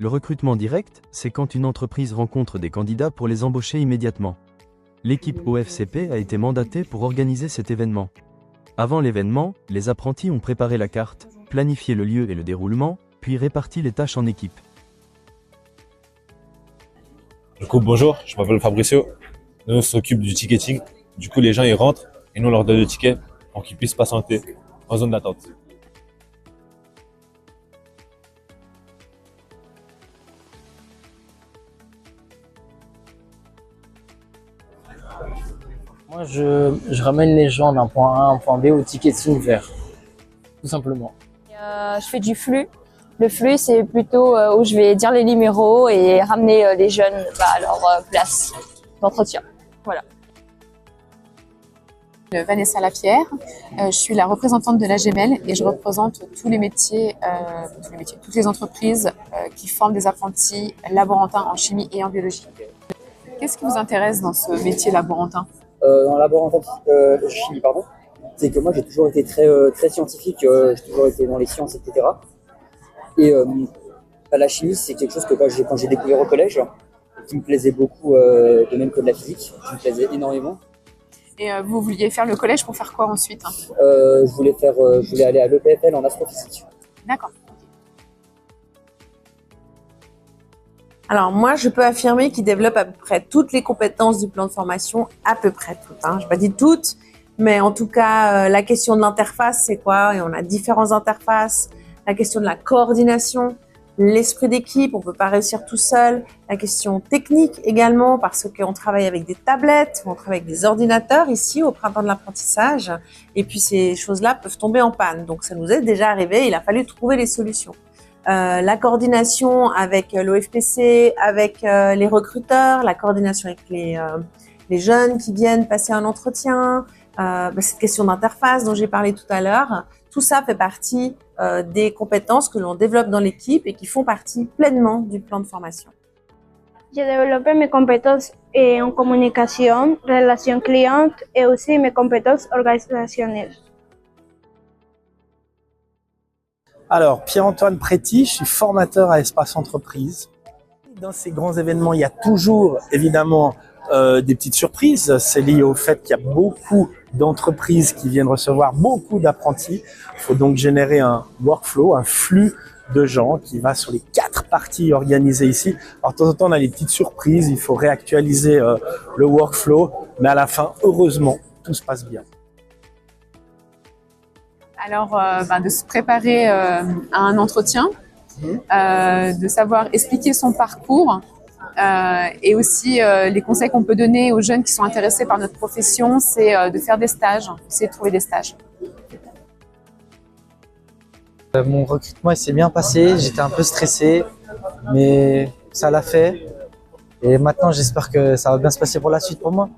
Le recrutement direct, c'est quand une entreprise rencontre des candidats pour les embaucher immédiatement. L'équipe OFCP a été mandatée pour organiser cet événement. Avant l'événement, les apprentis ont préparé la carte, planifié le lieu et le déroulement, puis réparti les tâches en équipe. Du coup, bonjour, je m'appelle Fabricio. Nous, on s'occupe du ticketing. Du coup, les gens, ils rentrent et nous, on leur donne le ticket pour qu'ils puissent patienter en zone d'attente. Moi, je ramène les gens d'un point A à un point B au ticketing vert, tout simplement. Je fais du flux. Le flux, c'est plutôt où je vais dire les numéros et ramener les jeunes à leur place d'entretien. Voilà. Vanessa Lapierre, je suis la représentante de la GML et je représente tous les métiers, toutes les entreprises qui forment des apprentis laborantins en chimie et en biologie. Qu'est-ce qui vous intéresse dans ce métier laborantin? Dans la laborantin chimie, pardon, c'est que moi j'ai toujours été très scientifique, j'ai toujours été dans les sciences, etc. Et la chimie, c'est quelque chose que quand j'ai découvert au collège, qui me plaisait beaucoup, de même que de la physique, qui me plaisait énormément. Et vous vouliez faire le collège pour faire quoi ensuite? Je voulais aller à l'EPFL en astrophysique. D'accord. Alors moi, je peux affirmer qu'il développe à peu près toutes les compétences du plan de formation, à peu près toutes. Je n'ai pas dit toutes, mais en tout cas, la question de l'interface, c'est quoi? Et on a différentes interfaces. La question de la coordination, l'esprit d'équipe, on ne peut pas réussir tout seul. La question technique également, parce qu'on travaille avec des tablettes, on travaille avec des ordinateurs ici au printemps de l'apprentissage. Et puis ces choses-là peuvent tomber en panne. Donc ça nous est déjà arrivé, il a fallu trouver les solutions. La coordination avec l'OFPC, avec les recruteurs, la coordination avec les jeunes qui viennent passer un entretien, cette question d'interface dont j'ai parlé tout à l'heure, tout ça fait partie des compétences que l'on développe dans l'équipe et qui font partie pleinement du plan de formation. J'ai développé mes compétences en communication, relations clients et aussi mes compétences organisationnelles. Alors, Pierre-Antoine Préti, je suis formateur à Espace Entreprise. Dans ces grands événements, il y a toujours, évidemment, des petites surprises. C'est lié au fait qu'il y a beaucoup d'entreprises qui viennent recevoir beaucoup d'apprentis. Il faut donc générer un workflow, un flux de gens qui va sur les 4 parties organisées ici. Alors, de temps en temps, on a des petites surprises. Il faut réactualiser le workflow. Mais à la fin, heureusement, tout se passe bien. Alors, de se préparer à un entretien, de savoir expliquer son parcours et aussi les conseils qu'on peut donner aux jeunes qui sont intéressés par notre profession, c'est de faire des stages, essayer de trouver des stages. Mon recrutement s'est bien passé, j'étais un peu stressé, mais ça l'a fait. Et maintenant, j'espère que ça va bien se passer pour la suite pour moi.